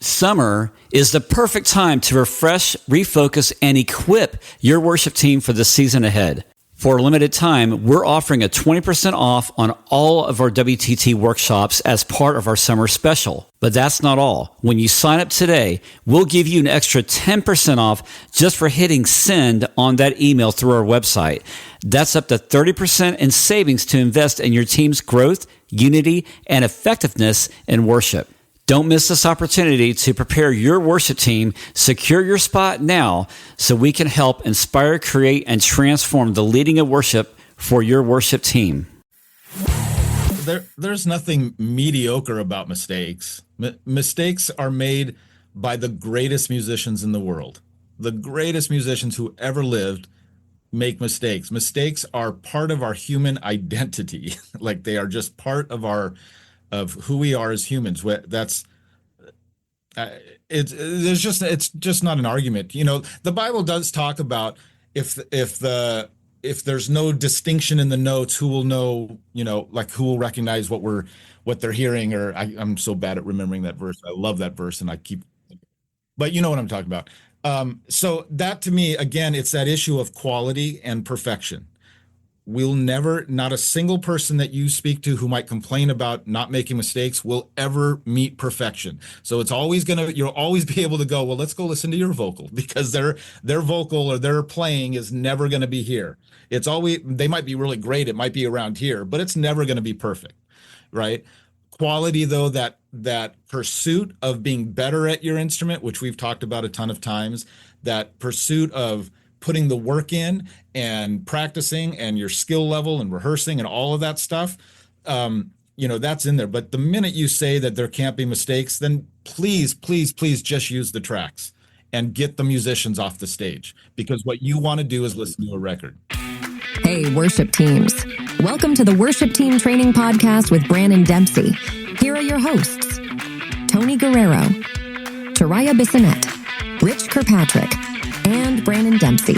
Summer is the perfect time to refresh, refocus, and equip your worship team for the season ahead. For a limited time, we're offering a 20% off on all of our WTT workshops as part of our summer special. But that's not all. When you sign up today, we'll give you an extra 10% off just for hitting send on that email through our website. That's up to 30% in savings to invest in your team's growth, unity, and effectiveness in worship. Don't miss this opportunity to prepare your worship team. Secure your spot now so we can help inspire, create, and transform the leading of worship for your worship team. There's nothing mediocre about mistakes. Mistakes are made by the greatest musicians in the world. The greatest musicians who ever lived make mistakes. Mistakes are part of our human identity. Like they are just part of who we are as humans. It's just not an argument. You know, the Bible does talk about if there's no distinction in the notes, who will know, you know, like who will recognize what they're hearing, or I'm so bad at remembering that verse. I love that verse and but you know what I'm talking about. So that to me, again, it's that issue of quality and perfection. Not a single person that you speak to who might complain about not making mistakes will ever meet perfection. So it's always you'll always be able to go, well, let's go listen to your vocal, because their vocal or their playing is never going to be here. They might be really great. It might be around here, but it's never going to be perfect. Right. Quality, though, that pursuit of being better at your instrument, which we've talked about a ton of times, that pursuit of putting the work in and practicing and your skill level and rehearsing and all of that stuff, that's in there. But the minute you say that there can't be mistakes, then please just use the tracks and get the musicians off the stage, because what you want to do is listen to a record. Hey, worship teams. Welcome to the Worship Team Training Podcast with Branon Dempsey. Here are your hosts, Tony Guerrero, Taraya Bissonette, Rich Kirkpatrick, and Branon Dempsey.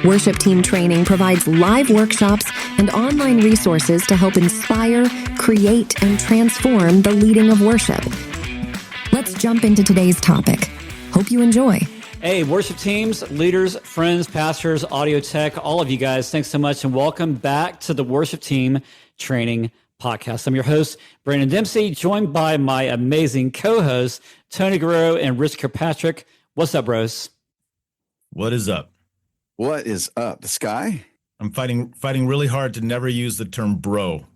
Worship Team Training provides live workshops and online resources to help inspire, create, and transform the leading of worship. Let's jump into today's topic. Hope you enjoy. Hey, worship teams, leaders, friends, pastors, audio tech, all of you guys, thanks so much, and welcome back to the Worship Team Training Podcast. I'm your host, Branon Dempsey, joined by my amazing co-hosts, Tony Guerrero and Rich Kirkpatrick. What's up, bros? What is up? What is up? The sky? I'm fighting really hard to never use the term bro.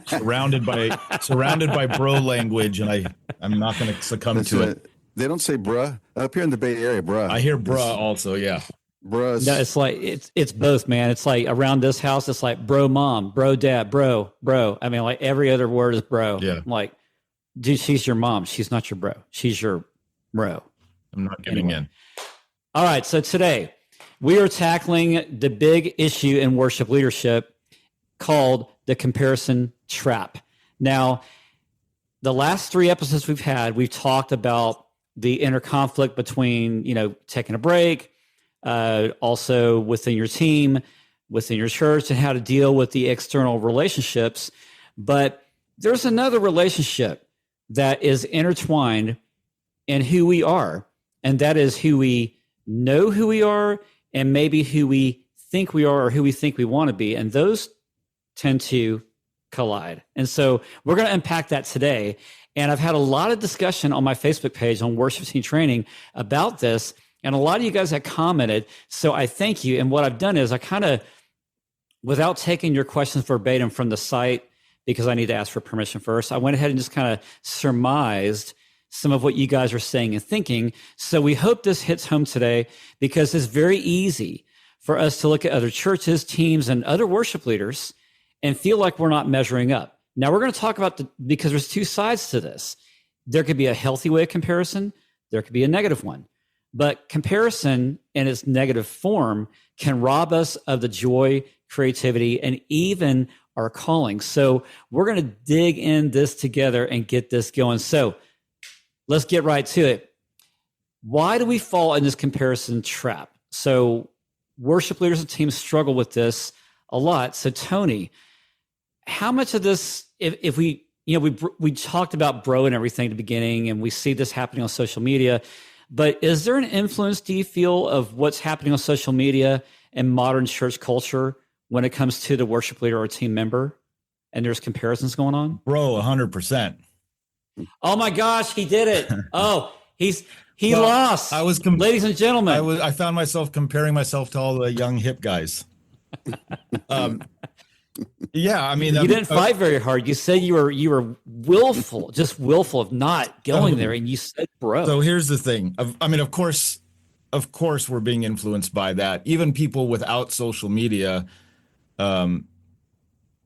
surrounded by bro language, and I'm not going to succumb to it. They don't say bruh up here in the Bay Area. Bruh. I hear bruh also. Yeah. Bruh. No, it's like it's both, man. It's like around this house, it's like bro mom, bro dad, bro. I mean, like every other word is bro. Yeah. I'm like, dude, she's your mom. She's not your bro. She's your bro. I'm not giving in. All right. So today we are tackling the big issue in worship leadership called the comparison trap. Now, the last 3 episodes we've talked about the inner conflict between, taking a break, also within your team, within your church, and how to deal with the external relationships. But there's another relationship that is intertwined in who we are, and that is who we know who we are, and maybe who we think we are or who we think we want to be. And those tend to collide. And so we're going to unpack that today. And I've had a lot of discussion on my Facebook page on Worship Team Training about this. And a lot of you guys have commented. So I thank you. And what I've done is I kind of, without taking your questions verbatim from the site, because I need to ask for permission first, I went ahead and just kind of surmised some of what you guys are saying and thinking. So we hope this hits home today, because it's very easy for us to look at other churches, teams, and other worship leaders and feel like we're not measuring up. Now we're going to talk about because there's 2 sides to this. There could be a healthy way of comparison. There could be a negative one. But comparison in its negative form can rob us of the joy, creativity, and even our calling. So we're going to dig in this together and get this going. So let's get right to it. Why do we fall in this comparison trap? So worship leaders and teams struggle with this a lot. So Tony, how much of this, if we we talked about bro and everything at the beginning, and we see this happening on social media. But is there an influence, do you feel, of what's happening on social media and modern church culture when it comes to the worship leader or team member? And there's comparisons going on? Bro, 100%. Oh my gosh, he did it. Oh, he lost. Ladies and gentlemen. I found myself comparing myself to all the young hip guys. Yeah, I mean, you didn't fight very hard. You said you were willful, just willful of not going there, and you said, "Bro." So here's the thing. I mean, of course, we're being influenced by that. Even people without social media, kind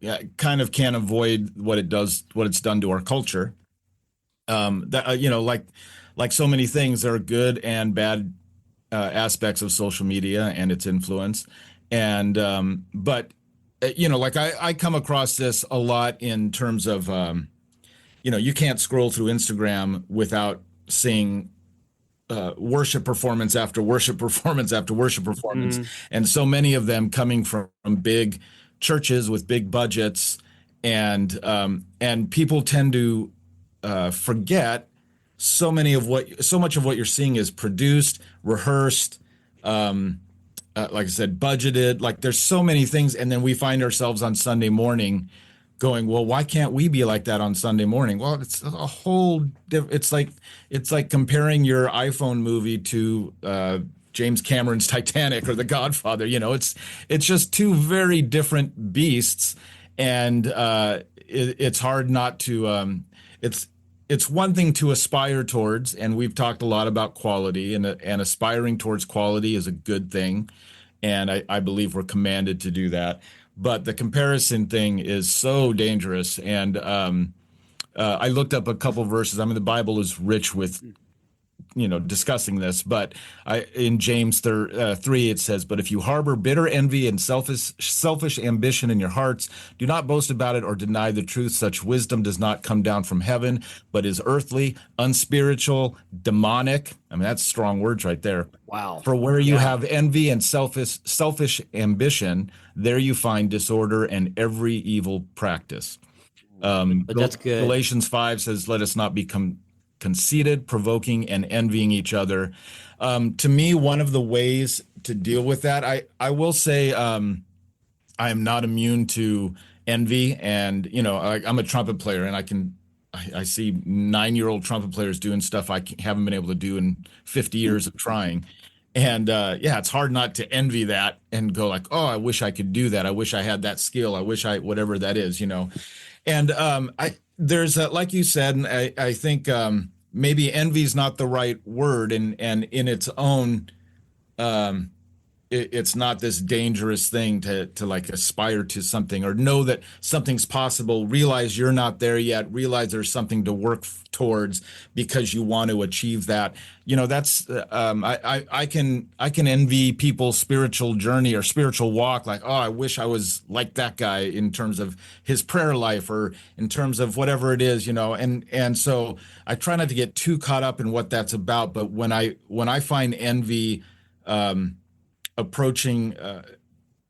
of can't avoid what it's done to our culture. Like so many things, there are good and bad aspects of social media and its influence, but. Like I come across this a lot in terms of, you can't scroll through Instagram without seeing worship performance after worship performance after worship performance. And so many of them coming from big churches with big budgets. And people tend to forget so much of what you're seeing is produced, rehearsed, like I said, budgeted. Like there's so many things, and then we find ourselves on Sunday morning going, well, why can't we be like that on Sunday morning? Well, it's a whole it's like comparing your iPhone movie to James Cameron's Titanic or The Godfather. It's just two very different beasts, and it's hard not to it's one thing to aspire towards, and we've talked a lot about quality, and aspiring towards quality is a good thing. And I believe we're commanded to do that. But the comparison thing is so dangerous. And I looked up a couple verses. I mean, the Bible is rich with, discussing this. But in James 3, it says, "But if you harbor bitter envy and selfish ambition in your hearts, do not boast about it or deny the truth. Such wisdom does not come down from heaven, but is earthly, unspiritual, demonic." I mean, that's strong words right there. Wow. "For where you have envy and selfish ambition, there you find disorder and every evil practice." But that's good. Galatians 5 says, "Let us not become conceited, provoking, and envying each other." To me, one of the ways to deal with that, I will say, I am not immune to envy, and I'm a trumpet player, and I see 9-year-old trumpet players doing stuff I haven't been able to do in 50 years of trying. And it's hard not to envy that and go like, oh, I wish I could do that. I wish I had that skill. I wish whatever that is, And there's like you said, and I think maybe envy is not the right word, and in its own, it's not this dangerous thing to like aspire to something or know that something's possible. Realize you're not there yet. Realize there's something to work towards because you want to achieve that. That's I can envy people's spiritual journey or spiritual walk. Like, oh, I wish I was like that guy in terms of his prayer life or in terms of whatever it is, And so I try not to get too caught up in what that's about. But when I find envy, approaching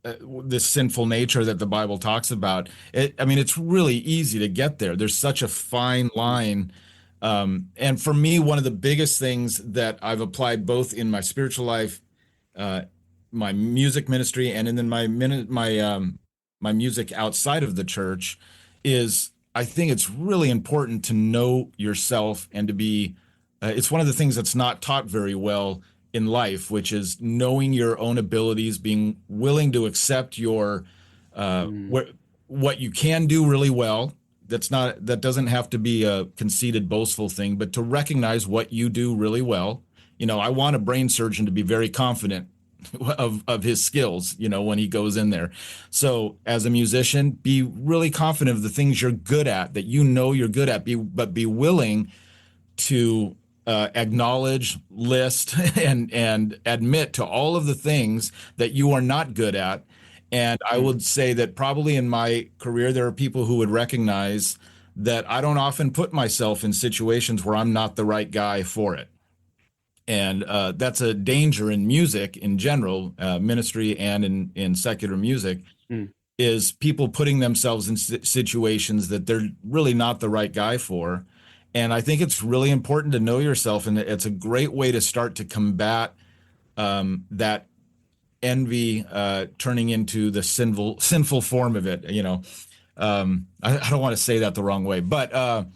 this sinful nature that the Bible talks about, it's really easy to get there. There's such a fine line. And for me, one of the biggest things that I've applied both in my spiritual life, my music ministry, and in my music outside of the church is I think it's really important to know yourself and to be, it's one of the things that's not taught very well in life, which is knowing your own abilities, being willing to accept your what you can do really well. That doesn't have to be a conceited, boastful thing, but to recognize what you do really well. I want a brain surgeon to be very confident of his skills, when he goes in there. So as a musician, be really confident of the things you're good at, that you're good at, but be willing to acknowledge, list, and admit to all of the things that you are not good at. And I would say that probably in my career, there are people who would recognize that I don't often put myself in situations where I'm not the right guy for it. And that's a danger in music in general, ministry and in secular music. is people putting themselves in situations that they're really not the right guy for. And I think it's really important to know yourself, and it's a great way to start to combat that envy turning into the sinful form of it. I don't want to say that the wrong way, but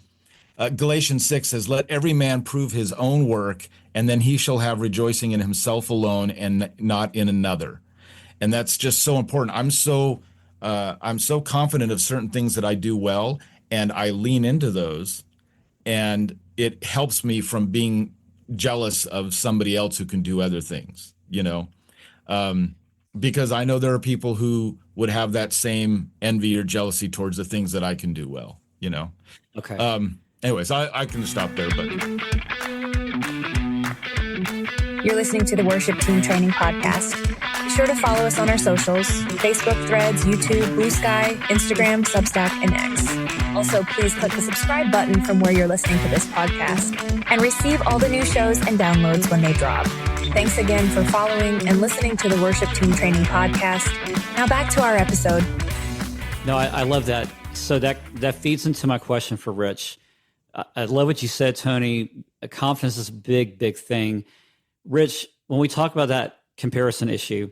Galatians 6 says, "Let every man prove his own work, and then he shall have rejoicing in himself alone and not in another." And that's just so important. I'm so confident of certain things that I do well, and I lean into those, and it helps me from being jealous of somebody else who can do other things, because I know there are people who would have that same envy or jealousy towards the things that I can do well, Okay. Anyways, I can stop there, but You're listening to the Worship Team Training Podcast. Be sure to follow us on our socials: Facebook, Threads, YouTube, Blue Sky, Instagram, Substack, and X. Also, please click the subscribe button from where you're listening to this podcast and receive all the new shows and downloads when they drop. Thanks again for following and listening to the Worship Team Training Podcast. Now back to our episode. No, I love that. So that feeds into my question for Rich. I love what you said, Tony. Confidence is a big, big thing. Rich, when we talk about that comparison issue,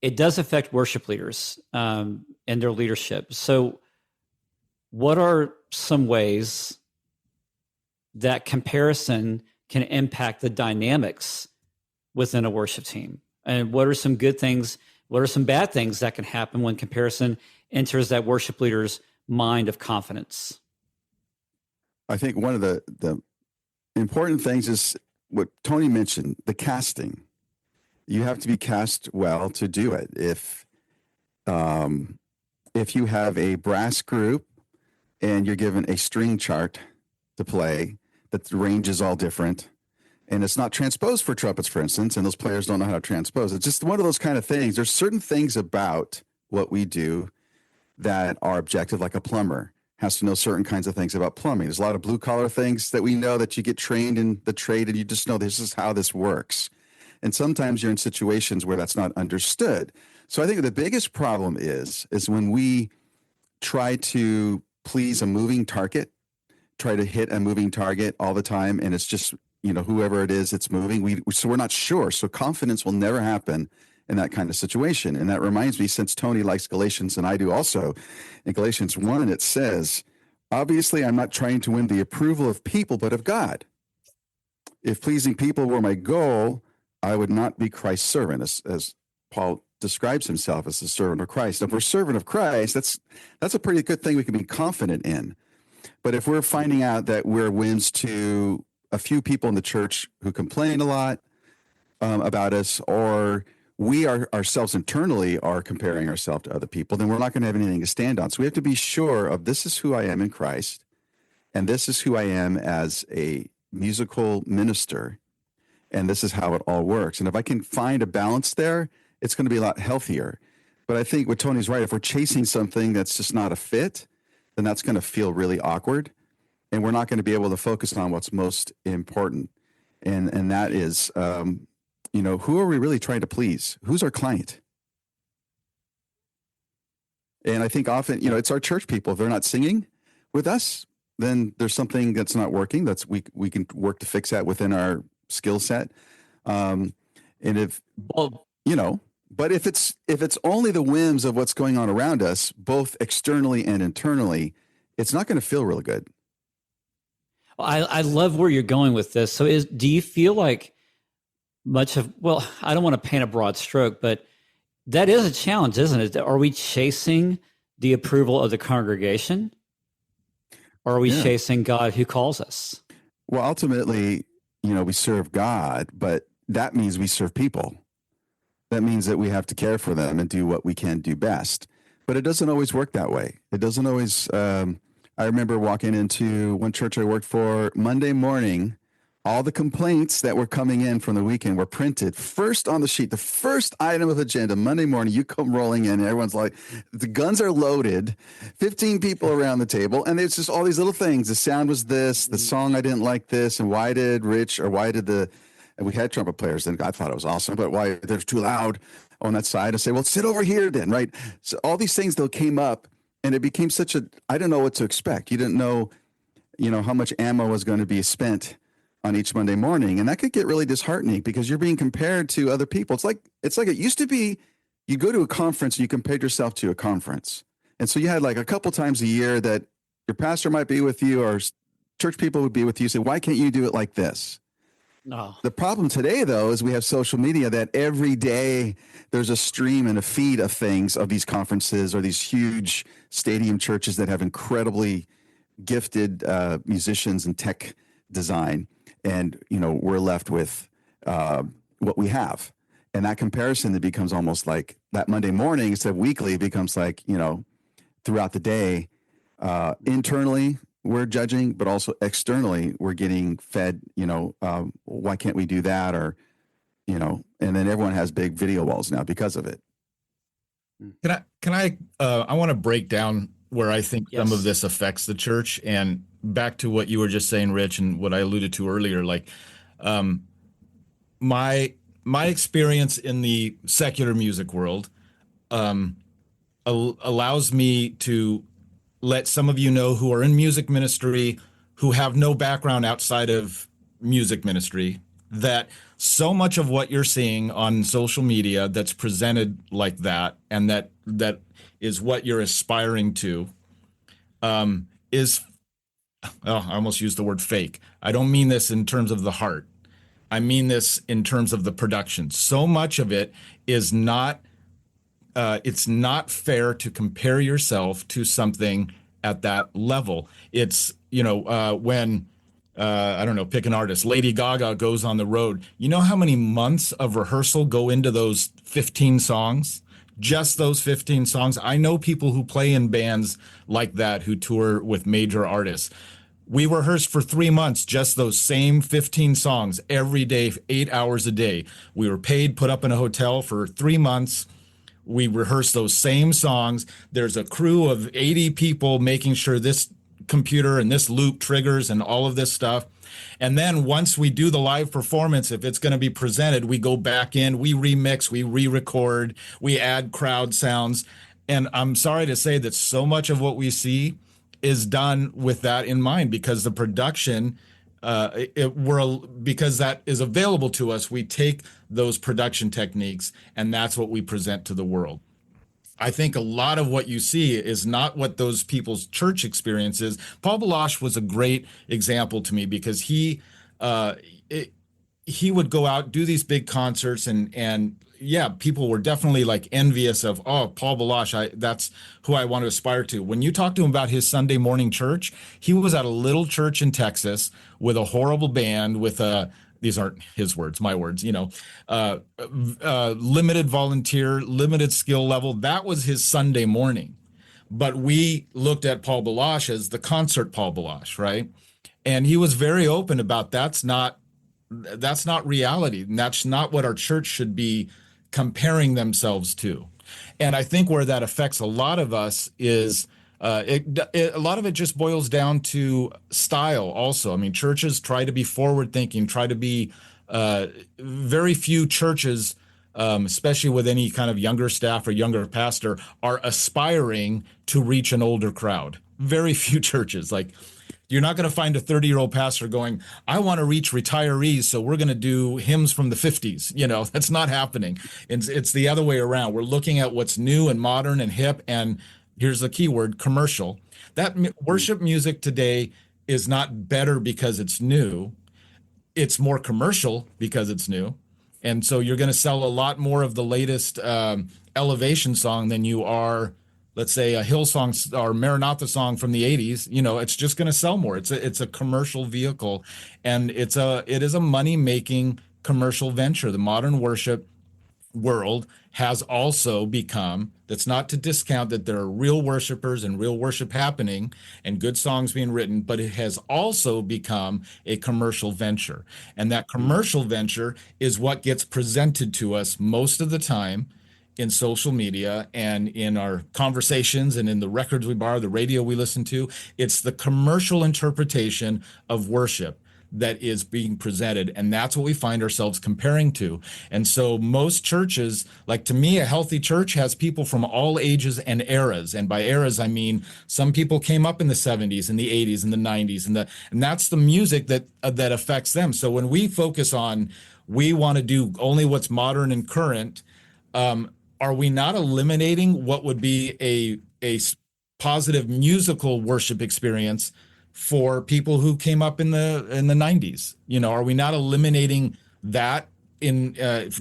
it does affect worship leaders and their leadership. So what are some ways that comparison can impact the dynamics within a worship team? And what are some good things? What are some bad things that can happen when comparison enters that worship leader's mind of confidence? I think one of the important things is what Tony mentioned, the casting. You have to be cast well to do it. If you have a brass group and you're given a string chart to play, that the range is all different, and it's not transposed for trumpets, for instance, and those players don't know how to transpose. It's just one of those kind of things. There's certain things about what we do that are objective, like a plumber has to know certain kinds of things about plumbing. There's a lot of blue collar things that we know that you get trained in the trade and you just know this is how this works. And sometimes you're in situations where that's not understood. So I think the biggest problem is when we try to please a moving target, try to hit a moving target all the time, and it's just, whoever it is, it's moving. So we're not sure. So confidence will never happen in that kind of situation. And that reminds me, since Tony likes Galatians and I do also, in Galatians 1, it says, "Obviously, I'm not trying to win the approval of people, but of God. If pleasing people were my goal, I would not be Christ's servant," as Paul describes himself as a servant of Christ. If we're servant of Christ, that's a pretty good thing we can be confident in. But if we're finding out that we're wins to a few people in the church who complain a lot about us, or we are ourselves internally are comparing ourselves to other people, then we're not going to have anything to stand on. So we have to be sure of, this is who I am in Christ, and this is who I am as a musical minister, and this is how it all works. And if I can find a balance there, it's going to be a lot healthier. But I think what Tony's right, if we're chasing something that's just not a fit, then that's going to feel really awkward, and we're not going to be able to focus on what's most important. And that is, who are we really trying to please? Who's our client? And I think often, it's our church people. If they're not singing with us, then there's something that's not working. We can work to fix that within our skill set. But if it's only the whims of what's going on around us, both externally and internally, it's not going to feel real good. I love where you're going with this. So do you feel like I don't want to paint a broad stroke, but that is a challenge, isn't it? Are we chasing the approval of the congregation, or are we chasing God who calls us? Well, ultimately, we serve God, but that means we serve people. That means that we have to care for them and do what we can do best. But it doesn't always work that way. It doesn't always. I remember walking into one church I worked for Monday morning. All the complaints that were coming in from the weekend were printed first on the sheet. The first item of agenda, Monday morning, you come rolling in, and everyone's like, the guns are loaded, 15 people around the table, and it's just all these little things. The sound was this, the song I didn't like this, and and we had trumpet players, and I thought it was awesome, but why they're too loud. on that side and say, well, sit over here then, right? So all these things, though, came up, and it became such a, I didn't know what to expect. You didn't know, how much ammo was going to be spent on each Monday morning. And that could get really disheartening because you're being compared to other people. It's like it used to be, you go to a conference and you compared yourself to a conference. And so you had like a couple times a year that your pastor might be with you or church people would be with you. Say, why can't you do it like this? No. The problem today, though, is we have social media that every day there's a stream and a feed of things, of these conferences or these huge stadium churches that have incredibly gifted musicians and tech design. And, we're left with what we have. And that comparison that becomes almost like that Monday morning instead of weekly becomes like, throughout the day. Internally, we're judging, but also externally, we're getting fed, why can't we do that? Or, and then everyone has big video walls now because of it. I want to break down where I think Yes. some of this affects the church, and back to what you were just saying, Rich, and what I alluded to earlier, like, my experience in the secular music world, allows me to let some of you know who are in music ministry, who have no background outside of music ministry, that so much of what you're seeing on social media that's presented like that, and that is what you're aspiring to, is, I almost used the word fake. I don't mean this in terms of the heart. I mean this in terms of the production. So much of it is not, it's not fair to compare yourself to something at that level. It's, when, I don't know, pick an artist, Lady Gaga goes on the road. You know how many months of rehearsal go into those 15 songs? Just those 15 songs. I know people who play in bands like that, who tour with major artists. We rehearsed for 3 months, just those same 15 songs every day, 8 hours a day. We were paid, put up in a hotel for 3 months. We rehearsed those same songs. There's a crew of 80 people making sure this computer and this loop triggers and all of this stuff. And then once we do the live performance, if it's going to be presented, we go back in, we remix, we re-record, we add crowd sounds. And I'm sorry to say that so much of what we see is done with that in mind, because the production, because that is available to us, we take those production techniques and that's what we present to the world. I think a lot of what you see is not what those people's church experience is. Paul Baloche was a great example to me, because he would go out, do these big concerts, and yeah, people were definitely like envious of, oh, Paul Baloche, that's who I want to aspire to. When you talk to him about his Sunday morning church, he was at a little church in Texas with a horrible band with these aren't his words, my words, limited volunteer, limited skill level. That was his Sunday morning. But we looked at Paul Baloche as the concert Paul Baloche, right? And he was very open about that's not reality. And that's not what our church should be comparing themselves to. And I think where that affects a lot of us is a lot of it just boils down to style also. I mean, churches try to be forward thinking, try to be very few churches, especially with any kind of younger staff or younger pastor, are aspiring to reach an older crowd. Very few churches. Like, you're not going to find a 30-year-old pastor going, I want to reach retirees, so we're going to do hymns from the 50s. That's not happening. It's the other way around. We're looking at what's new and modern and hip, and here's the key word, commercial. That worship music today is not better because it's new. It's more commercial because it's new. And so you're going to sell a lot more of the latest Elevation song than you are, let's say, a Hillsong or Maranatha song from the 80s. It's just going to sell more. It's a commercial vehicle, and it is a money-making commercial venture. The modern worship world has also become, that's not to discount that there are real worshipers and real worship happening and good songs being written, but it has also become a commercial venture. And that commercial venture is what gets presented to us most of the time in social media and in our conversations and in the records we borrow, the radio we listen to. It's the commercial interpretation of worship. that is being presented. And that's what we find ourselves comparing to. And so most churches, like to me, a healthy church has people from all ages and eras. And by eras, I mean, some people came up in the 70s and the 80s and the 90s, and that's the music that affects them. So when we focus on, we want to do only what's modern and current, are we not eliminating what would be a positive musical worship experience for people who came up in the 90s? Are we not eliminating that in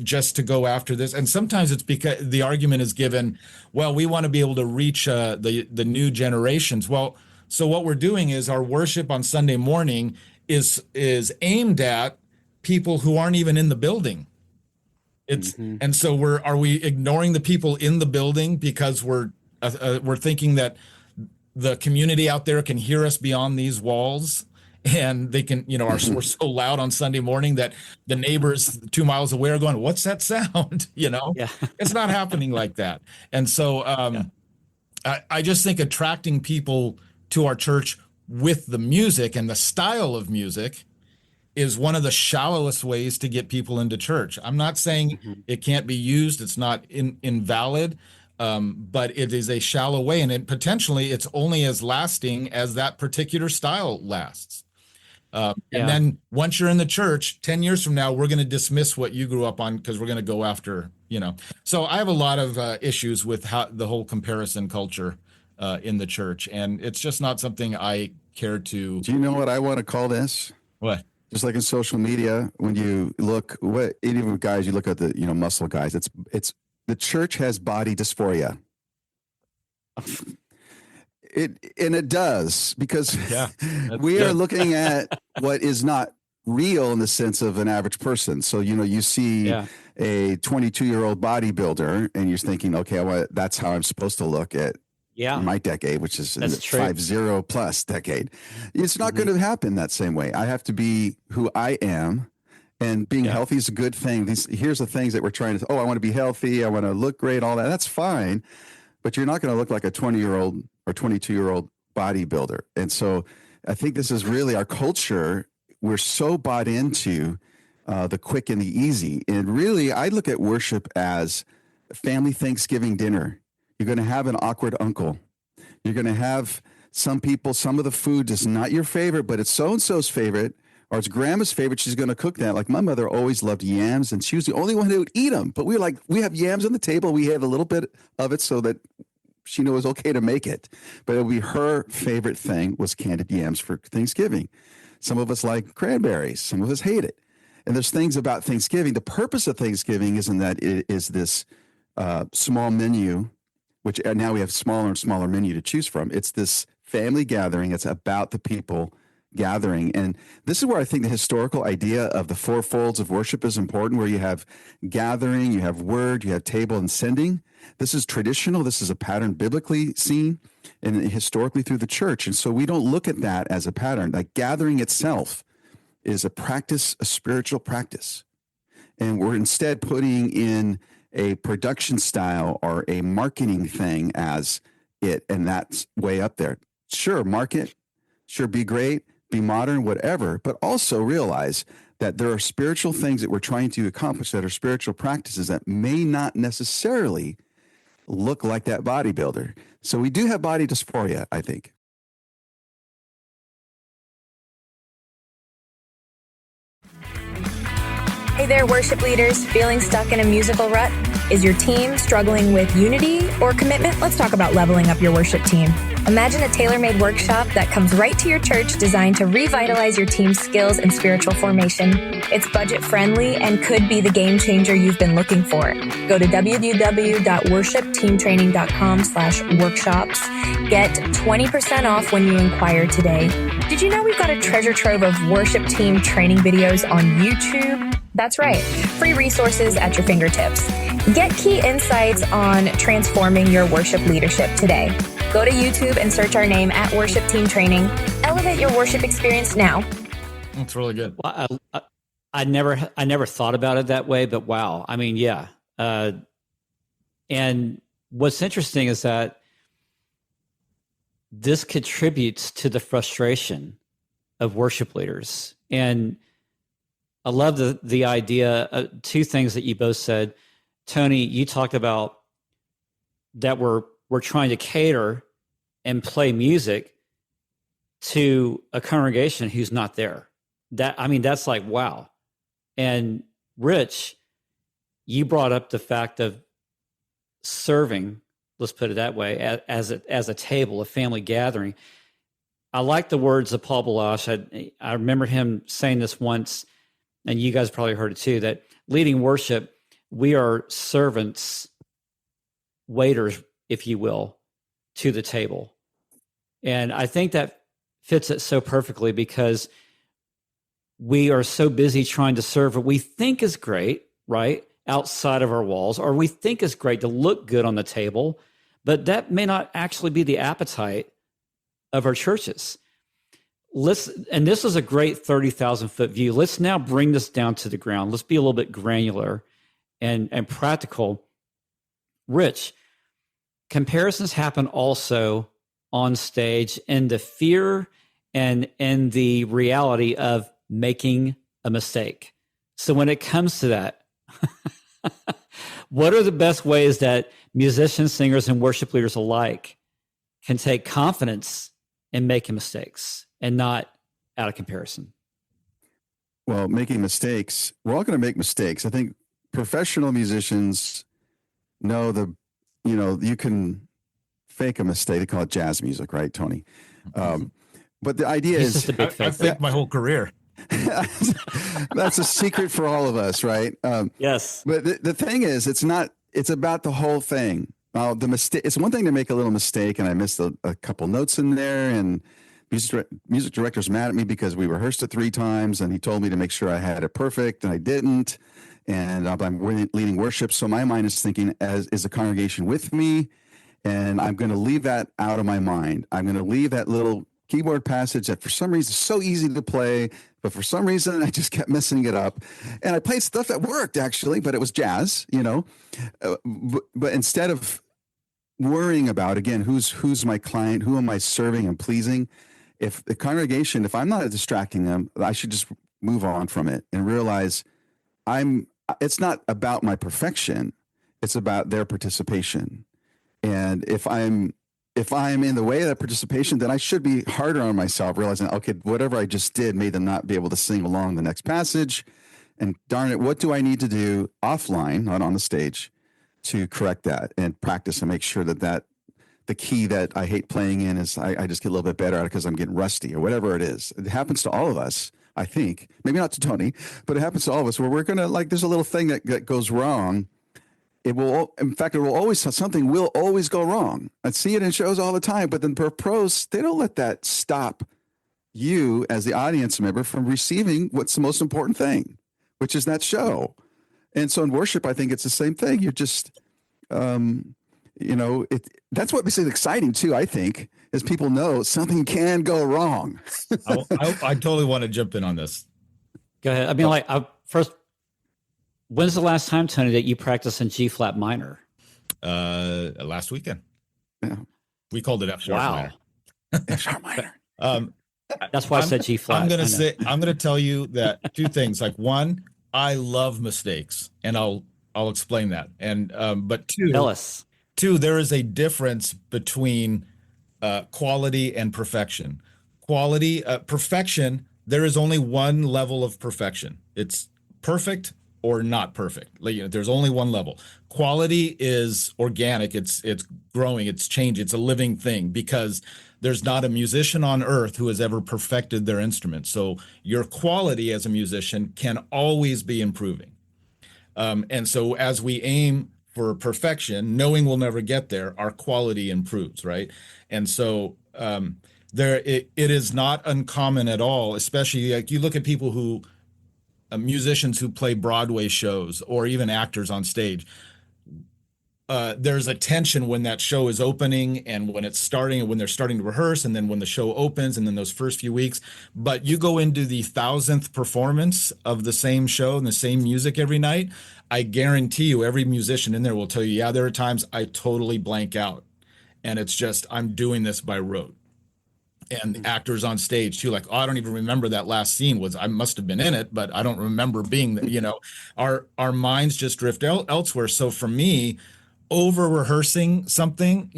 just to go after this? And sometimes it's because the argument is given, well, we want to be able to reach the new generations. Well, so what we're doing is our worship on Sunday morning is aimed at people who aren't even in the building. And so are we ignoring the people in the building because we're thinking that the community out there can hear us beyond these walls, and they can, we're so loud on Sunday morning that the neighbors 2 miles away are going, "What's that sound?" Yeah. It's not happening like that. And so I just think attracting people to our church with the music and the style of music is one of the shallowest ways to get people into church. I'm not saying it can't be used. It's not invalid. But it is a shallow way, and potentially it's only as lasting as that particular style lasts. And then once you're in the church, 10 years from now, we're going to dismiss what you grew up on because we're going to go after, So I have a lot of issues with how the whole comparison culture in the church, and it's just not something I care to. Do you know what I want to call this? What? Just like in social media, when you look, even guys, you look at the muscle guys. It's the church has body dysphoria. It does, because we are looking at what is not real in the sense of an average person. So you see a 22-year-old bodybuilder, and you're thinking, okay, that's how I'm supposed to look at my decade, which is the 50 plus decade. It's not going to happen that same way. I have to be who I am. And being healthy is a good thing. Here's the things that we're trying to, I want to be healthy. I want to look great, all that. That's fine. But you're not going to look like a 20-year-old or 22-year-old bodybuilder. And so I think this is really our culture. We're so bought into the quick and the easy. And really, I look at worship as family Thanksgiving dinner. You're going to have an awkward uncle. You're going to have some people, some of the food is not your favorite, but it's so-and-so's favorite. Or it's grandma's favorite. She's going to cook that. Like my mother always loved yams, and she was the only one who would eat them. But we have yams on the table. We have a little bit of it so that she knew it was okay to make it. But it would be her favorite thing was candied yams for Thanksgiving. Some of us like cranberries. Some of us hate it. And there's things about Thanksgiving. The purpose of Thanksgiving isn't that it is this small menu, which now we have smaller and smaller menu to choose from. It's this family gathering. It's about the people gathering. And this is where I think the historical idea of the four folds of worship is important, where you have gathering, you have word, you have table, and sending. This is traditional. This is a pattern biblically seen and historically through the church. And so we don't look at that as a pattern. Like gathering itself is a practice, a spiritual practice. And we're instead putting in a production style or a marketing thing as it. And that's way up there. Sure, market, sure, be great, be modern, whatever, but also realize that there are spiritual things that we're trying to accomplish that are spiritual practices that may not necessarily look like that bodybuilder. So we do have body dysphoria, I think. Hey there, worship leaders. Feeling stuck in a musical rut? Is your team struggling with unity or commitment? Let's talk about leveling up your worship team. Imagine a tailor-made workshop that comes right to your church, designed to revitalize your team's skills and spiritual formation. It's budget-friendly and could be the game changer you've been looking for. Go to www.worshipteamtraining.com/workshops. Get 20% off when you inquire today. Did you know we've got a treasure trove of worship team training videos on YouTube? That's right, free resources at your fingertips. Get key insights on transforming your worship leadership today. Go to YouTube and search our name at Worship Team Training. Elevate your worship experience now. That's really good. Well, I never thought about it that way, but wow. I mean, yeah. And what's interesting is that this contributes to the frustration of worship leaders. And I love the idea, two things that you both said. Tony, you talked about that we're trying to cater and play music to a congregation who's not there. That's like, wow. And Rich, you brought up the fact of serving, let's put it that way, as a table, a family gathering. I like the words of Paul Balash. I remember him saying this once, and you guys probably heard it too, that leading worship, we are servants, waiters, if you will, to the table. And I think that fits it so perfectly, because we are so busy trying to serve what we think is great, right, outside of our walls, or we think is great to look good on the table, but that may not actually be the appetite of our churches. And this is a great 30,000 foot view. Let's now bring this down to the ground. Let's be a little bit granular and practical. Rich, comparisons happen also on stage in the fear and in the reality of making a mistake. So when it comes to that, what are the best ways that musicians, singers, and worship leaders alike can take confidence in making mistakes and not out of comparison? Well, making mistakes, we're all going to make mistakes. I think professional musicians know you can fake a mistake. They call it jazz music, right, Tony? But the idea He's is, just a big I faked my whole career. That's a secret for all of us, right? Yes. But the thing is, it's about the whole thing. The mistake. It's one thing to make a little mistake, and I missed a couple notes in there, and music director's mad at me because we rehearsed it 3 times, and he told me to make sure I had it perfect, and I didn't. And I'm leading worship, so my mind is thinking, is the congregation with me? And I'm going to leave that out of my mind. I'm going to leave that little keyboard passage that for some reason is so easy to play, but for some reason I just kept messing it up. And I played stuff that worked actually, but it was jazz, but instead of worrying about, again, who's my client, who am I serving and pleasing, if the congregation, if I'm not distracting them, I should just move on from it and realize it's not about my perfection. It's about their participation. And if I'm in the way of that participation, then I should be harder on myself, realizing, okay, whatever I just did made them not be able to sing along the next passage. And darn it, what do I need to do offline, not on the stage, to correct that and practice and make sure that the key that I hate playing in is I just get a little bit better at it because I'm getting rusty or whatever it is. It happens to all of us, I think. Maybe not to Tony, but it happens to all of us where we're going to, there's a little thing that goes wrong. Something will always go wrong. I see it in shows all the time, but then pros, they don't let that stop you as the audience member from receiving what's the most important thing, which is that show. And so in worship, I think it's the same thing. You're just, that's what makes it exciting too, I think, is people know something can go wrong. I totally want to jump in on this. Go ahead. First, when's the last time, Tony, that you practiced in G flat minor? Last weekend. Yeah. We called it F sharp minor. F sharp minor. That's why I said G flat. I'm going to tell you that 2 things. Like, 1, I love mistakes, and I'll explain that. And but 2, tell us. 2, there is a difference between quality and perfection. Perfection, there is only one level of perfection. It's perfect or not perfect. There's only one level. Quality is organic. It's growing. It's changing. It's a living thing, because there's not a musician on earth who has ever perfected their instrument. So your quality as a musician can always be improving. And so as we aim for perfection, knowing we'll never get there, our quality improves, right? And so it is not uncommon at all, especially like you look at people who musicians who play Broadway shows or even actors on stage. There's a tension when that show is opening and when it's starting and when they're starting to rehearse and then when the show opens and then those first few weeks. But you go into the 1,000th performance of the same show and the same music every night, I guarantee you every musician in there will tell you, yeah, there are times I totally blank out and it's just I'm doing this by rote. and actors on stage too. Like, oh, I don't even remember that last scene. I must have been in it, but I don't remember being there. Our minds just drift elsewhere. So for me, over rehearsing something,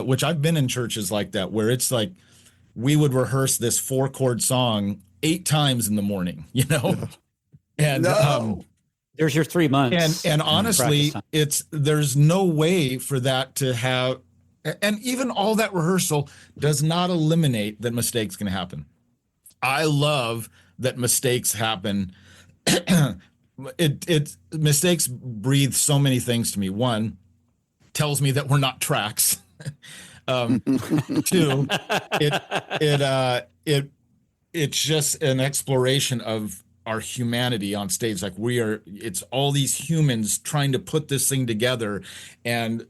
which I've been in churches like that, where it's like we would rehearse this 4-chord song 8 times in the morning, and No. There's your 3 months. and honestly, there's no way for that to have. And even all that rehearsal does not eliminate that mistakes can happen. I love that mistakes happen. Mistakes breathe so many things to me. One, tells me that we're not tracks. 2, it's just an exploration of our humanity on stage. Like it's all these humans trying to put this thing together, and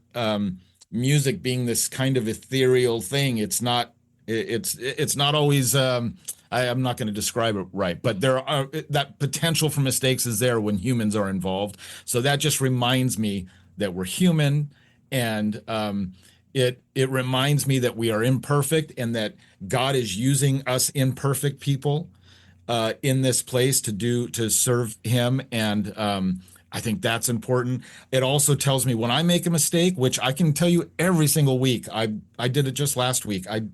music being this kind of ethereal thing. It's not always, I'm not going to describe it right, but that potential for mistakes is there when humans are involved. So that just reminds me that we're human, and it reminds me that we are imperfect, and that God is using us imperfect people in this place to serve him. And I think that's important. It also tells me when I make a mistake, which I can tell you every single week. I did it just last week. I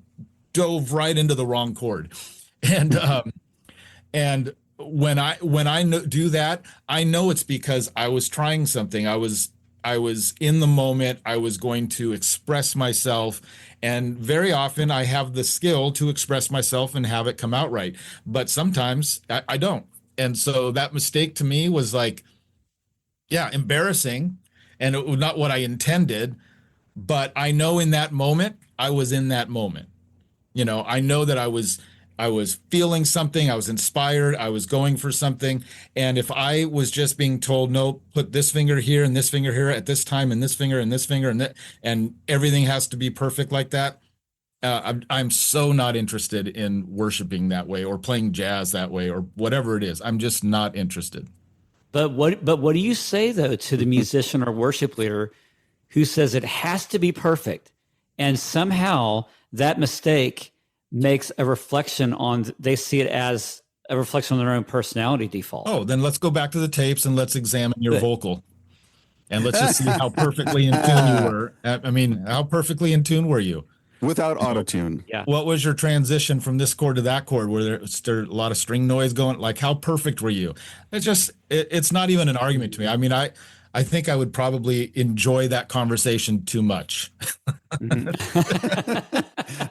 dove right into the wrong chord, and when I do that, I know it's because I was trying something. I was in the moment. I was going to express myself, and very often I have the skill to express myself and have it come out right. But sometimes I don't, and so that mistake to me was like, yeah, embarrassing, and it was not what I intended, but I know in that moment, I was in that moment. I know that I was feeling something, I was inspired, I was going for something, and if I was just being told, no, put this finger here and this finger here at this time, and this finger and this finger, and everything has to be perfect like that, I'm so not interested in worshiping that way or playing jazz that way or whatever it is. I'm just not interested. But what do you say, though, to the musician or worship leader who says it has to be perfect, and somehow that mistake makes a reflection they see it as a reflection on their own personality default? Oh, then let's go back to the tapes and let's examine your vocal. And let's just see how perfectly in tune you were. I mean, how perfectly in tune were you? Without auto-tune. Yeah. What was your transition from this chord to that chord? Were there a lot of string noise going? Like, how perfect were you? It's not even an argument to me. I mean, I think I would probably enjoy that conversation too much.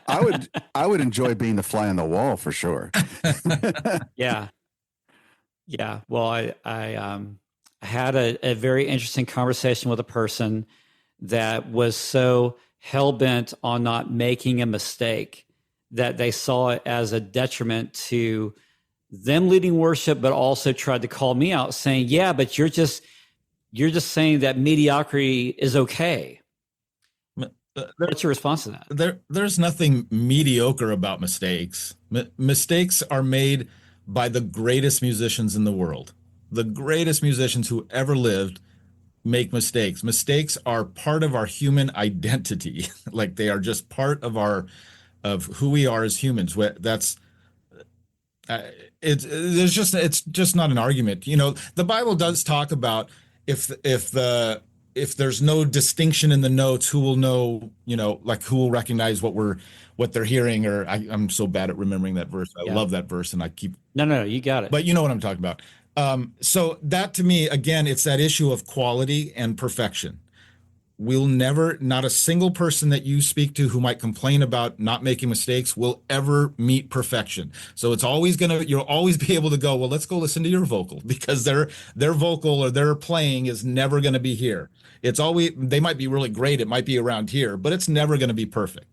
I would enjoy being the fly on the wall for sure. Yeah. Yeah. Well, I had a very interesting conversation with a person that was so hell-bent on not making a mistake that they saw it as a detriment to them leading worship, but also tried to call me out saying, yeah, but you're just saying that mediocrity is okay. What's your response to that? There's nothing mediocre about mistakes. Mistakes are made by the greatest musicians in the world. The greatest musicians who ever lived make mistakes. Mistakes are part of our human identity. Like, they are just part of who we are as humans. It's just not an argument. The Bible does talk about if there's no distinction in the notes, who will know, like who will recognize what they're hearing. Or I'm so bad at remembering that verse. I love that verse, and I keep. No, you got it. But you know what I'm talking about. So that, to me, again, it's that issue of quality and perfection. Not a single person that you speak to who might complain about not making mistakes will ever meet perfection. So you'll always be able to go, well, let's go listen to your vocal, because their vocal or their playing is never going to be here. They might be really great. It might be around here, but it's never going to be perfect.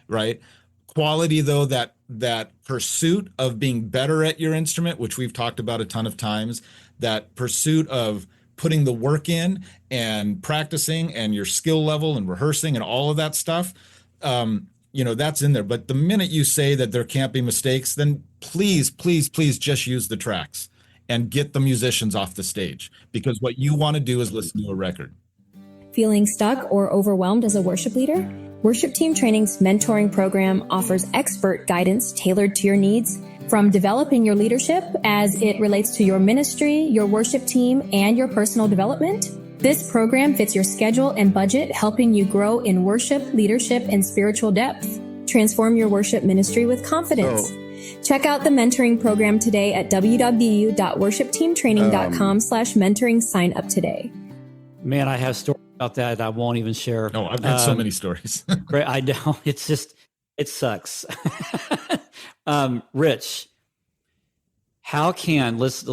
Right. Quality, though, that pursuit of being better at your instrument, which we've talked about a ton of times, that pursuit of putting the work in and practicing and your skill level and rehearsing and all of that stuff, that's in there. But the minute you say that there can't be mistakes, then please just use the tracks and get the musicians off the stage, because what you want to do is listen to a record. Feeling stuck or overwhelmed as a worship leader? Worship Team Training's mentoring program offers expert guidance tailored to your needs, from developing your leadership as it relates to your ministry, your worship team, and your personal development. This program fits your schedule and budget, helping you grow in worship, leadership, and spiritual depth. Transform your worship ministry with confidence. Check out the mentoring program today at www.worshipteamtraining.com/mentoring. Sign up today. Man, I have stories about that I won't even share. Oh, I've got so many stories. Great. I know. It's just, it sucks. Rich, how can, let's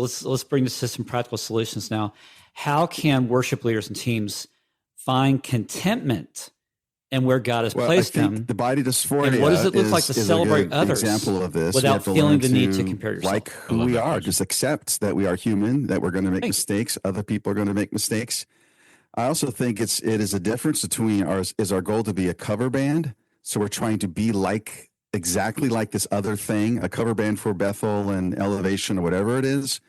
bring this to some practical solutions now. How can worship leaders and teams find contentment and where God has placed them? The body dysphoria. And what does it look like to celebrate others example of this, without feeling the need to compare yourself? Like who we are, just accept that we are human, that we're going to make mistakes. Other people are going to make mistakes. I also think it is a difference between is our goal to be a cover band. So we're trying to be exactly like this other thing, a cover band for Bethel and Elevation or whatever it is,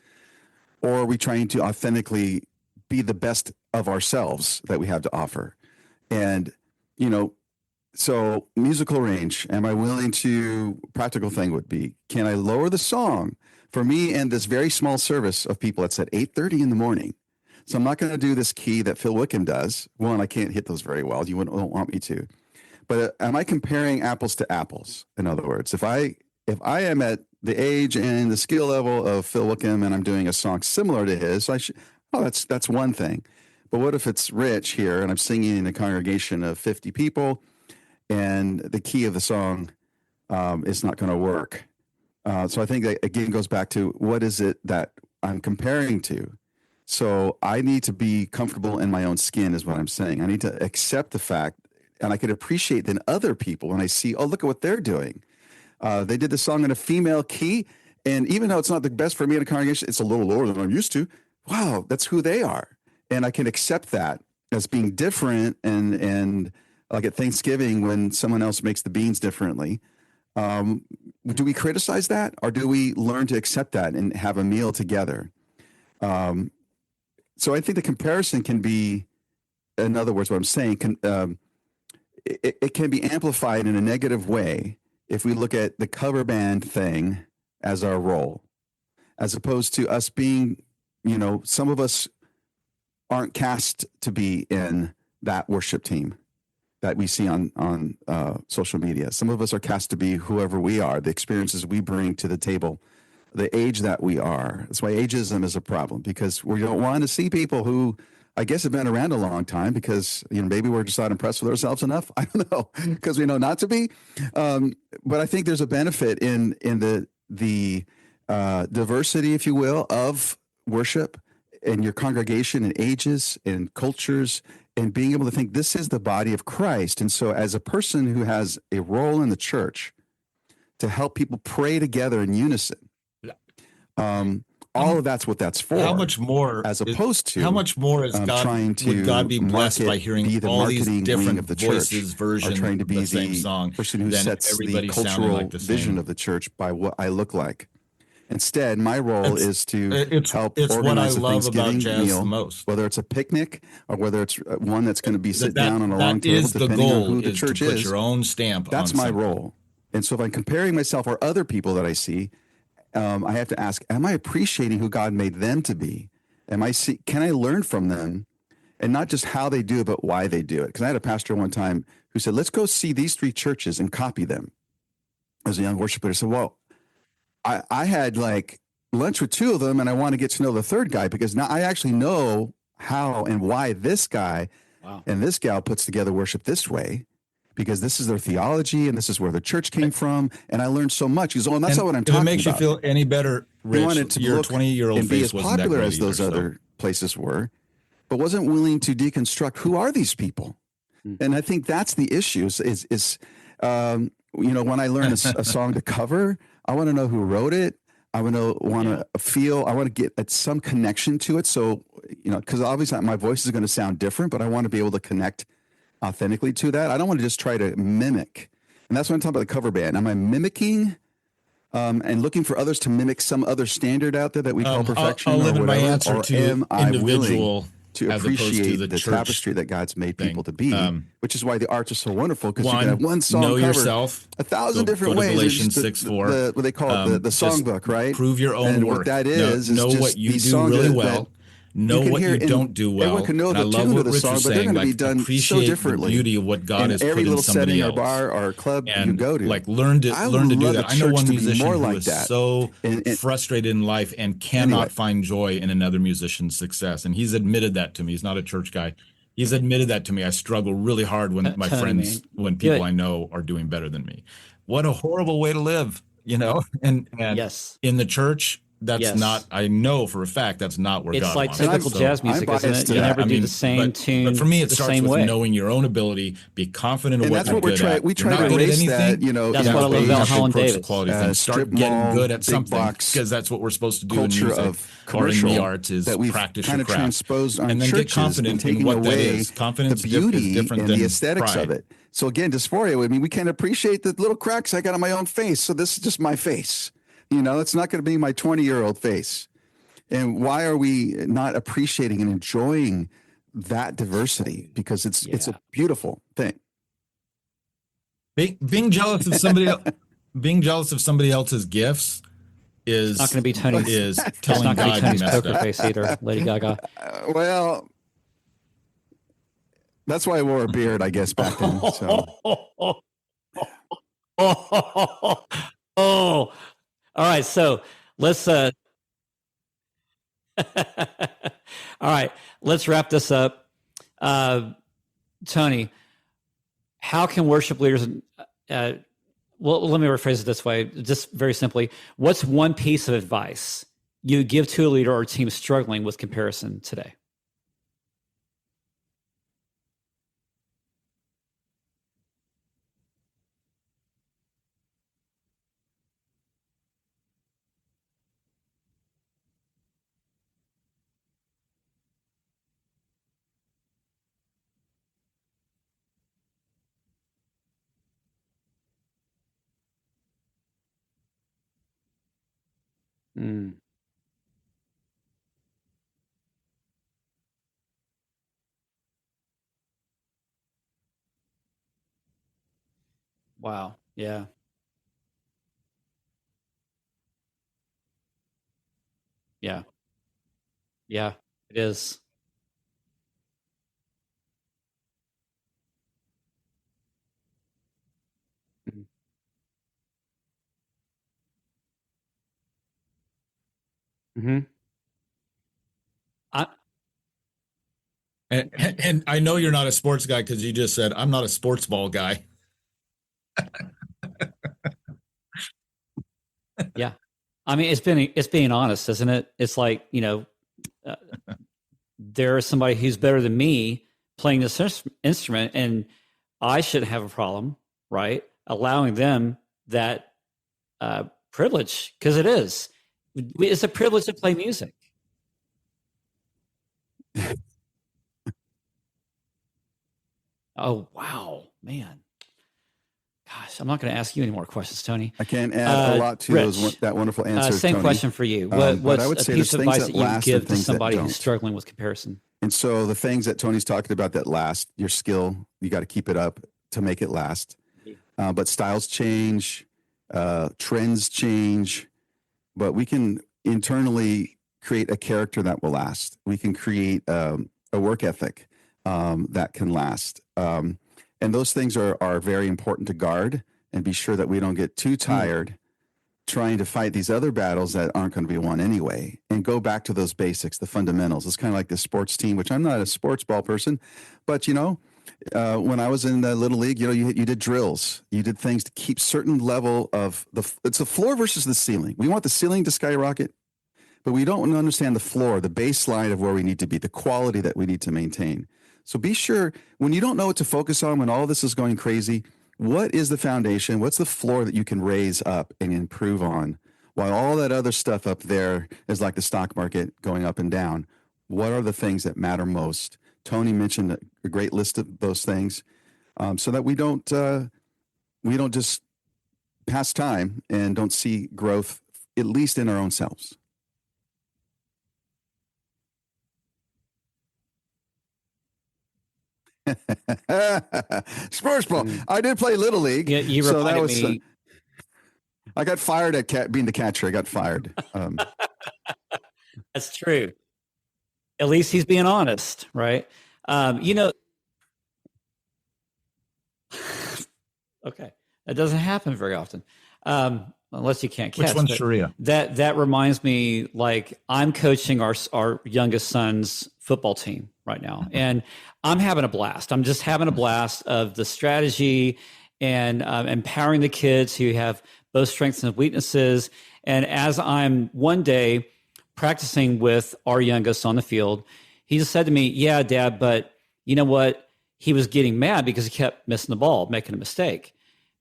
or are we trying to authentically be the best of ourselves that we have to offer? And, so musical range, am I willing to, practical thing would be, can I lower the song? For me and this very small service of people, it's at 8:30 in the morning. So I'm not going to do this key that Phil Wickham does. One, I can't hit those very well. You don't want me to. But am I comparing apples to apples? In other words, if I am at the age and the skill level of Phil Wickham and I'm doing a song similar to his, that's one thing. But what if it's Rich here and I'm singing in a congregation of 50 people and the key of the song is not going to work? So I think that again goes back to what is it that I'm comparing to? So I need to be comfortable in my own skin is what I'm saying. I need to accept the fact, and I can appreciate then other people when I see, oh, look at what they're doing. They did the song in a female key, and even though it's not the best for me in a congregation, it's a little lower than I'm used to. Wow, that's who they are. And I can accept that as being different, and like at Thanksgiving when someone else makes the beans differently. Do we criticize that, or do we learn to accept that and have a meal together? So I think the comparison can be, in other words, what I'm saying, it can be amplified in a negative way if we look at the cover band thing as our role, as opposed to us being, some of us aren't cast to be in that worship team that we see on social media. Some of us are cast to be whoever we are, the experiences we bring to the table, the age that we are. That's why ageism is a problem, because we don't want to see people who I guess have been around a long time, because maybe we're just not impressed with ourselves enough. I don't know, because we know not to be. But I think there's a benefit in the diversity, if you will, of worship and your congregation and ages and cultures, and being able to think this is the body of Christ. And so as a person who has a role in the church to help people pray together in unison, all of that's what that's for. How much more, as opposed to how much more is God trying to would God be blessed by hearing all these different of the voices, versions trying to be of the same song, person who than sets the everybody sounding cultural like the same. vision of the church by what I look like. Instead, my role is to help it's organize what I love a about Thanksgiving jazz meal, the most. whether it's a picnic or whether it's one that's going to be sit down on a long that table, is the depending on goal, who the is church to put is. your own stamp That's on my something. role. And so if I'm comparing myself or other people that I see, I have to ask, am I appreciating who God made them to be? Can I learn from them, and not just how they do it, but why they do it? Because I had a pastor one time who said, let's go see these 3 churches and copy them. As a young worship leader, I said, well, I had lunch with 2 of them, and I want to get to know the 3rd guy, because now I actually know how and why this guy and this gal puts together worship this way, because this is their theology and this is where the church came from. And I learned so much. He's and that's not what I'm talking about. If it makes you feel any better, Rich, wanted to your look 20-year-old and be face as wasn't that popular great as those either, other places were, but wasn't willing to deconstruct who are these people. And I think that's the issue is when I learn a song to cover, I want to know who wrote it. I want to feel, I want to get at some connection to it. So, because obviously my voice is going to sound different, but I want to be able to connect authentically to that. I don't want to just try to mimic. And that's what I'm talking about, the cover band. Am I mimicking and looking for others to mimic some other standard out there that we call perfection? I'll limit or whatever, my answer or to am I individual. willing to as opposed to appreciate the the church tapestry that God's made thing. people to be, which is why the arts are so wonderful, because you One, can have one song know covered yourself. 1,000 different go to ways. Galatians It's 6:4. what they call it, the Just songbook, right? Prove your own and work. what that is know just what you these do songs really that well. Know can what hear you don't do well. Everyone can know And the I love tune what of the Rich song, was but they're saying. going to be Like, done so appreciate differently. the beauty of what God in has every put in little somebody setting else. or bar or club And you go to. like learn to I do love that. the I know church one to be musician more who like is that. so And frustrated in life and cannot find joy in another musician's success. And he's admitted that to me. He's not a church guy. He's admitted that to me. I struggle really hard when my Tony, friends, man. when people Good. I know are doing better than me. What a horrible way to live, you know? And Yes. in the church, that's Yes. not, I know for a fact that's not where It's God like wants typical it. So jazz music, I'm isn't biased it? to You that. never I do mean, the same tune but for me, it the starts same with way. knowing your own ability, be confident of And what that's you're what we're good trying. at. We You're try not to good at erase anything. that. You know, That's you what I have love to about approach Holland the Davis. quality thing. Start strip getting mall, good at big something, box because that's what we're supposed to do in culture music of or in commercial the arts is that we've practice kind your of craft. transposed on And then get churches and confident in taking what that away is. Confidence the is beauty different and than the aesthetics pride. of it. So again, dysphoria. I mean, we can't appreciate the little cracks I got on my own face. So this is just my face. You know, it's not going to be my 20-year-old face. And why are we not appreciating and enjoying that diversity? Because it's a beautiful thing. Being jealous of somebody else's gifts is Not going to be Tony's. is It's telling not going to be God you Tony's messed poker up. face either, Lady Gaga. Well, that's why I wore a beard, I guess, back then. So. All right. So let's all right, let's wrap this up. Tony, how can worship leaders well, let me rephrase it this way, just very simply. What's one piece of advice you give to a leader or team struggling with comparison today? Mm, wow. Yeah. Yeah. Yeah. It is. Mhm. Mm-hmm. I, And I know you're not a sports guy because you just said I'm not a sports ball guy. yeah. I mean, it's being honest, isn't it? It's like, uh, there is somebody who's better than me playing this instrument, and I shouldn't have a problem, right? Allowing them that privilege, because it is. It's a privilege to play music. Oh, wow, man. Gosh, I'm not going to ask you any more questions, Tony. I can't add a lot to Rich, that wonderful answer. Same Tony. question for you. But I would What's a say piece there's of things advice that that you last give and to things that somebody don't. who's struggling with comparison? And so the things that Tony's talking about that last, your skill, you got to keep it up to make it last. But styles change, trends change, but we can internally create a character that will last. We can create a work ethic that can last. And those things are very important to guard and be sure that we don't get too tired trying to fight these other battles that aren't going to be won anyway, and go back to those basics, the fundamentals. It's kind of like the sports team, which I'm not a sports ball person, but when I was in the little league, you did drills, you did things to keep certain level of it's the floor versus the ceiling. We want the ceiling to skyrocket, but we don't understand the floor, the baseline of where we need to be, the quality that we need to maintain. So be sure when you don't know what to focus on, when all this is going crazy, what is the foundation? What's the floor that you can raise up and improve on? While all that other stuff up there is like the stock market going up and down, what are the things that matter most? Tony mentioned a great list of those things, so that we don't just pass time and don't see growth, at least in our own selves. Sports ball. I did play Little League. Yeah, you so that reminded was. me. I got fired at being the catcher. I got fired. That's true. At least he's being honest, right? Okay, that doesn't happen very often, unless you can't catch. Which one's but Sharia? That reminds me, like, I'm coaching our youngest son's football team right now, and I'm having a blast. I'm just having a blast of the strategy and empowering the kids who have both strengths and weaknesses. And as I'm one day practicing with our youngest on the field, he just said to me, "Yeah, Dad, but you know what? He was getting mad because he kept missing the ball, making a mistake."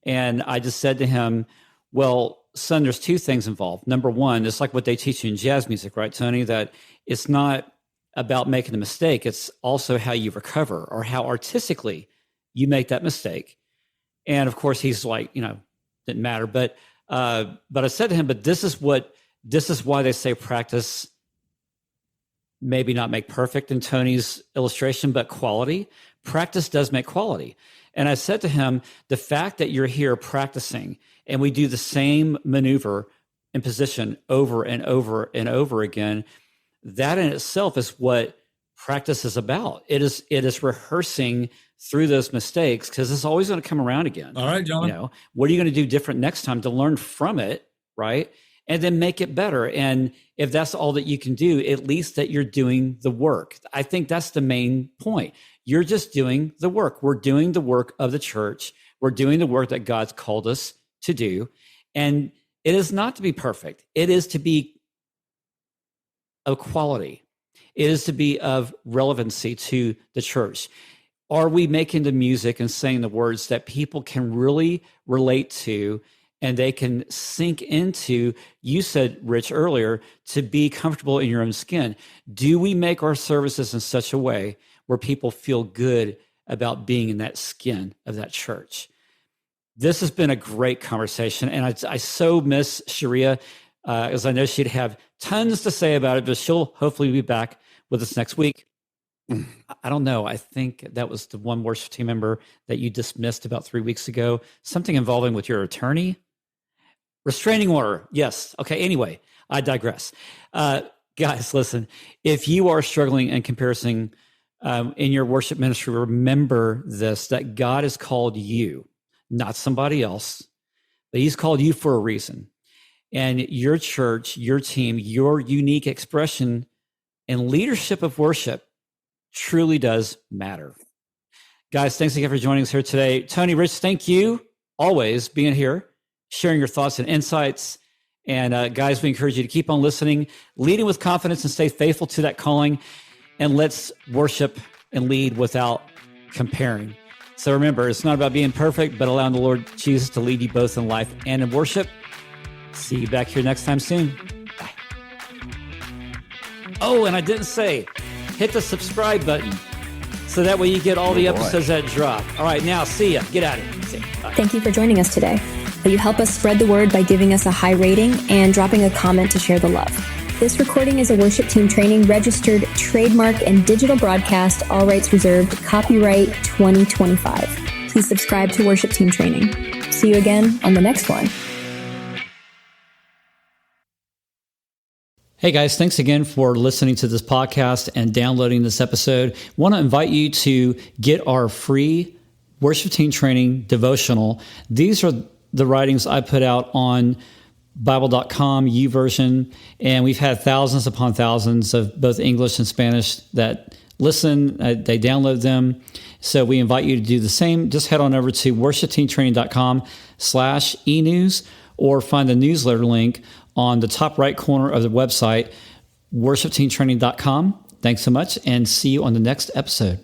And I just said to him, "Well, son, there's two things involved. Number one, it's like what they teach you in jazz music, right, Tony? That it's not about making a mistake. It's also how you recover or how artistically you make that mistake." And of course, he's like, didn't matter. But I said to him, "But this is why they say practice maybe not make perfect in Tony's illustration, but quality. Practice does make quality." And I said to him, the fact that you're here practicing and we do the same maneuver and position over and over and over again, that in itself is what practice is about. It is rehearsing through those mistakes, because it's always going to come around again. All right, John. What are you going to do different next time to learn from it, right? And then make it better. And if that's all that you can do, at least that you're doing the work. I think that's the main point. You're just doing the work. We're doing the work of the church. We're doing the work that God's called us to do. And it is not to be perfect. It is to be of quality. It is to be of relevancy to the church. Are we making the music and saying the words that people can really relate to and they can sink into? You said, Rich, earlier, to be comfortable in your own skin. Do we make our services in such a way where people feel good about being in that skin of that church? This has been a great conversation, and I so miss Sharia, as I know she'd have tons to say about it, but she'll hopefully be back with us next week. I don't know. I think that was the one worship team member that you dismissed about 3 weeks ago. Something involving with your attorney. Restraining order. Yes. Okay. Anyway, I digress. Guys, listen, if you are struggling in comparison in your worship ministry, remember this, that God has called you, not somebody else, but he's called you for a reason. And your church, your team, your unique expression and leadership of worship truly does matter. Guys, thanks again for joining us here today. Tony, Rich, thank you always being here, sharing your thoughts and insights. And guys, we encourage you to keep on listening, leading with confidence, and stay faithful to that calling. And let's worship and lead without comparing. So remember, it's not about being perfect, but allowing the Lord Jesus to lead you both in life and in worship. See you back here next time soon. Bye. Oh, and I didn't say, hit the subscribe button so that way you get all the episodes that drop. All right, now see ya. Get out of here. See ya. Bye. Thank you for joining us today. Will you help us spread the word by giving us a high rating and dropping a comment to share the love? This recording is a worship team training registered trademark and digital broadcast, all rights reserved, copyright 2025. Please subscribe to Worship Team Training. See you again on the next one. Hey guys, thanks again for listening to this podcast and downloading this episode. I want to invite you to get our free worship team training devotional. These are the writings I put out on Bible.com, YouVersion, and we've had thousands upon thousands of both English and Spanish that listen, they download them. So we invite you to do the same. Just head on over to worshipteamtraining.com/enews or find the newsletter link on the top right corner of the website, worshipteamtraining.com. Thanks so much, and see you on the next episode.